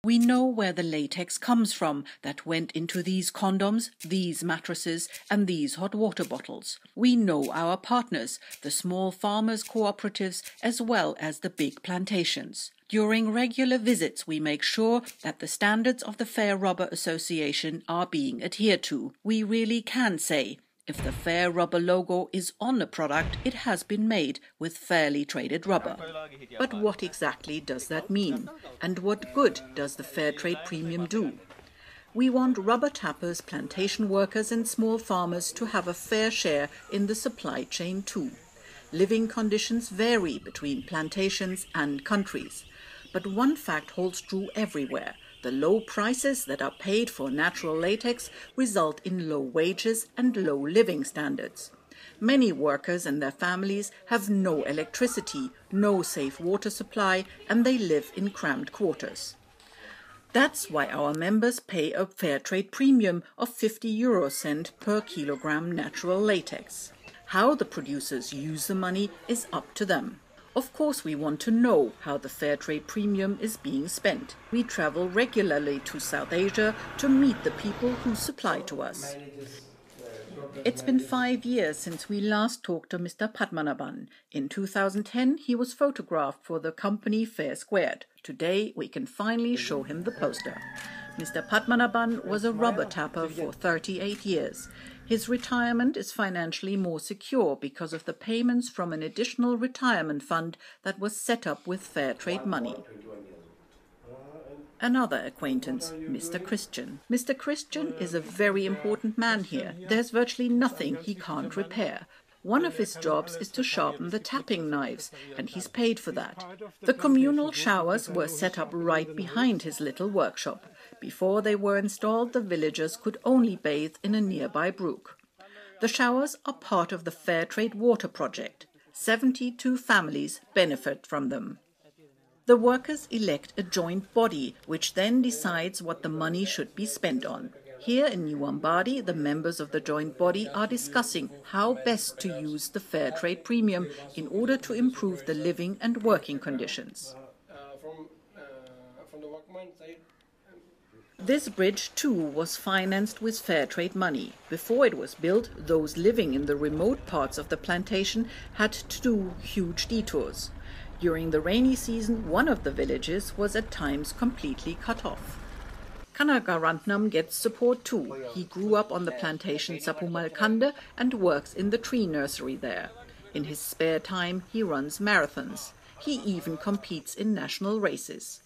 We know where the latex comes from that went into these condoms, these mattresses, and these hot water bottles. We know our partners, the small farmers' cooperatives, as well as the big plantations. During regular visits, we make sure that the standards of the Fair Rubber Association are being adhered to. We really can say, if the Fair Rubber logo is on a product, it has been made with fairly traded rubber. But what exactly does that mean? And what good does the fair trade premium do? We want rubber tappers, plantation workers and small farmers to have a fair share in the supply chain too. Living conditions vary between plantations and countries. But one fact holds true everywhere. The low prices that are paid for natural latex result in low wages and low living standards. Many workers and their families have no electricity, no safe water supply, and they live in cramped quarters. That's why our members pay a fair trade premium of 50 € per kilogram natural latex. How the producers use the money is up to them. Of course, we want to know how the fair trade premium is being spent. We travel regularly to South Asia to meet the people who supply to us. It's been 5 years since we last talked to Mr. Padmanabhan. In 2010, he was photographed for the company Fair Squared. Today, we can finally show him the poster. Mr. Padmanabhan was a rubber tapper for 38 years. His retirement is financially more secure because of the payments from an additional retirement fund that was set up with fair trade money. Another acquaintance, Mr. Christian. Mr. Christian is a very important man here. There's virtually nothing he can't repair. One of his jobs is to sharpen the tapping knives, and he's paid for that. The communal showers were set up right behind his little workshop. Before they were installed, the villagers could only bathe in a nearby brook. The showers are part of the Fair Trade Water Project. 72 families benefit from them. The workers elect a joint body, which then decides what the money should be spent on. Here in New Ambadi, the members of the joint body are discussing how best to use the fair trade premium in order to improve the living and working conditions. This bridge too was financed with fair trade money. Before it was built, those living in the remote parts of the plantation had to do huge detours. During the rainy season, one of the villages was at times completely cut off. Kanagarantnam gets support too. He grew up on the plantation Sapumalkanda and works in the tree nursery there. In his spare time, he runs marathons. He even competes in national races.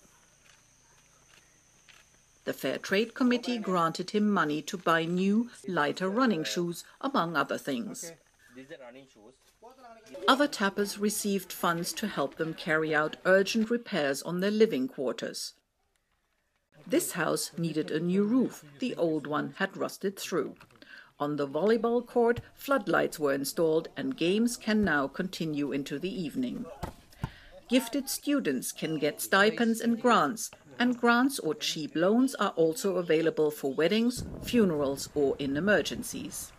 The Fair Trade Committee granted him money to buy new, lighter running shoes, among other things. Other tappers received funds to help them carry out urgent repairs on their living quarters. This house needed a new roof. The old one had rusted through. On the volleyball court, floodlights were installed and games can now continue into the evening. Gifted students can get stipends and grants or cheap loans are also available for weddings, funerals or in emergencies.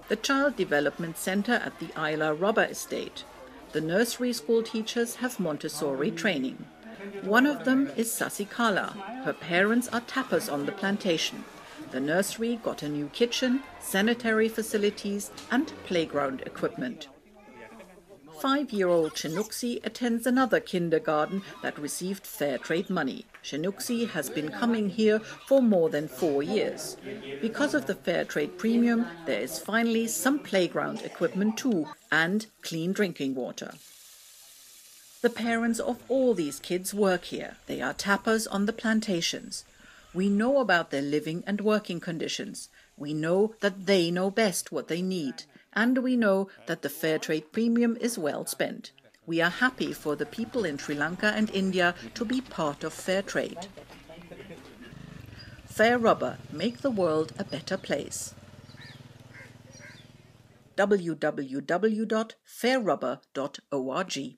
The Child Development Center at the Isla Rubber Estate. The nursery school teachers have Montessori training. One of them is Sasikala. Her parents are tappers on the plantation. The nursery got a new kitchen, sanitary facilities and playground equipment. 5-year-old Chinooksy attends another kindergarten that received fair trade money. Chinooksy has been coming here for more than 4 years. Because of the fair trade premium, there is finally some playground equipment too and clean drinking water. The parents of all these kids work here. They are tappers on the plantations. We know about their living and working conditions. We know that they know best what they need. And we know that the fair trade premium is well spent. We are happy for the people in Sri Lanka and India to be part of fair trade. Fair Rubber, make the world a better place. www.fairrubber.org